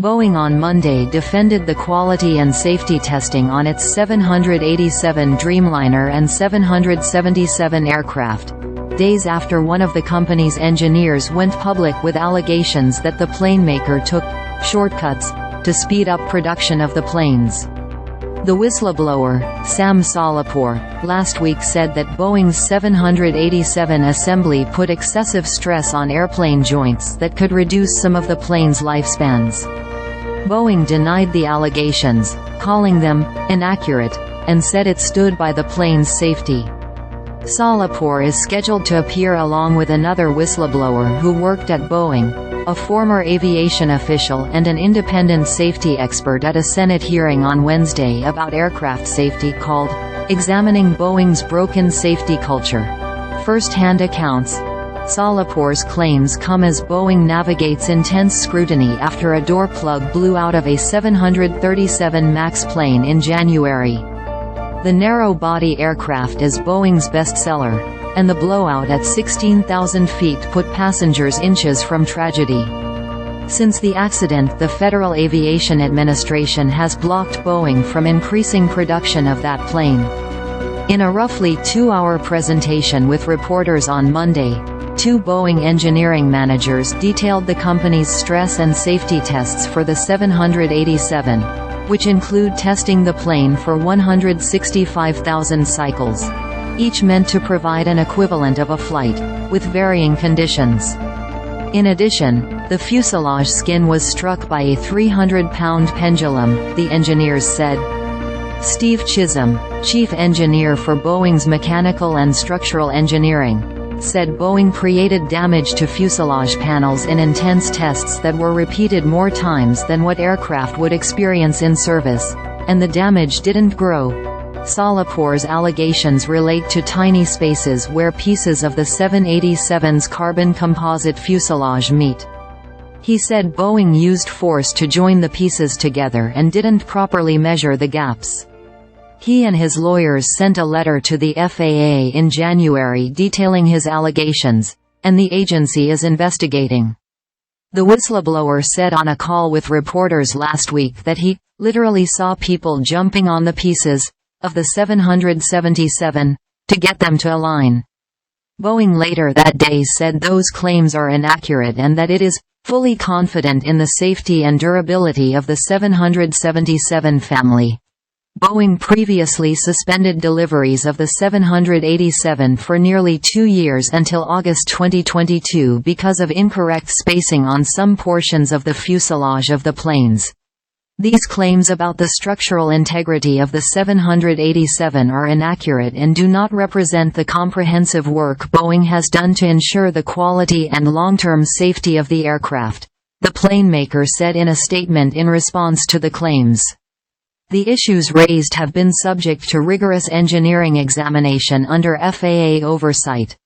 Boeing on Monday defended the quality and safety testing on its 787 Dreamliner and 777 aircraft, days after one of the company's engineers went public with allegations that the planemaker took shortcuts to speed up production of the planes. The whistleblower, Sam Salehpour, last week said that Boeing's 787 assembly put excessive stress on airplane joints that could reduce some of the plane's lifespans. Boeing denied the allegations, calling them inaccurate, and said it stood by the plane's safety. Salehpour is scheduled to appear along with another whistleblower who worked at Boeing, a former aviation official and an independent safety expert, at a Senate hearing on Wednesday about aircraft safety called "Examining Boeing's Broken Safety Culture." First-hand accounts. Salehpour's claims come as Boeing navigates intense scrutiny after a door plug blew out of a 737 MAX plane in January. The narrow-body aircraft is Boeing's bestseller, and the blowout at 16,000 feet put passengers inches from tragedy. Since the accident, the Federal Aviation Administration has blocked Boeing from increasing production of that plane. In a roughly 2-hour presentation with reporters on Monday, 2 Boeing engineering managers detailed the company's stress and safety tests for the 787, which include testing the plane for 165,000 cycles, each meant to provide an equivalent of a flight, with varying conditions. In addition, the fuselage skin was struck by a 300-pound pendulum, the engineers said. Steve Chisholm, chief engineer for Boeing's mechanical and structural engineering, said Boeing created damage to fuselage panels in intense tests that were repeated more times than what aircraft would experience in service, and the damage didn't grow. Salehpour's allegations relate to tiny spaces where pieces of the 787's carbon composite fuselage meet. He said Boeing used force to join the pieces together and didn't properly measure the gaps. He and his lawyers sent a letter to the FAA in January detailing his allegations, and the agency is investigating. The whistleblower said on a call with reporters last week that he literally saw people jumping on the pieces of the 777 to get them to align. Boeing later that day said those claims are inaccurate and that it is fully confident in the safety and durability of the 777 family. Boeing previously suspended deliveries of the 787 for nearly 2 years until August 2022 because of incorrect spacing on some portions of the fuselage of the planes. These claims about the structural integrity of the 787 are inaccurate and do not represent the comprehensive work Boeing has done to ensure the quality and long-term safety of the aircraft, the planemaker said in a statement in response to the claims. The issues raised have been subject to rigorous engineering examination under FAA oversight.